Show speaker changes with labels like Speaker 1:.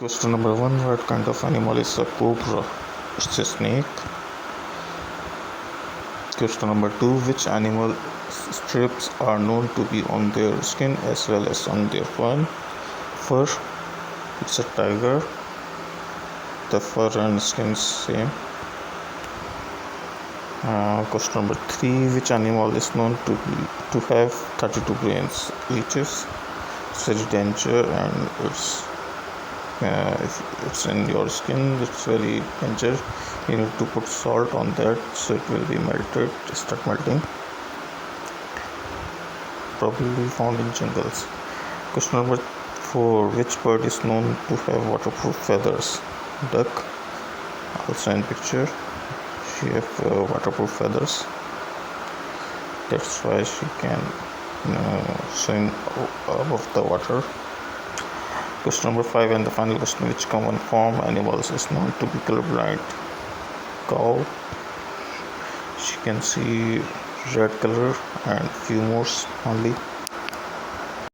Speaker 1: Question number one: what kind of animal is a cobra? It's a snake. Question number two: which animal strips are known to be on their skin as well as on their fur? It's a tiger. The fur and skin same. Question number three: which animal is known to have 32 brains? Leeches. It's very dangerous, and if it's in your skin, it's very dangerous. You need to put salt on that so it will be melted, start melting. Probably found in jungles. Question number four: which bird is known to have waterproof feathers? Duck. Also in picture, she have waterproof feathers. That's why she can swim above the water. Question number five and the final question: which common farm animals is known to be colorblind? Cow. She can see red color and few more only.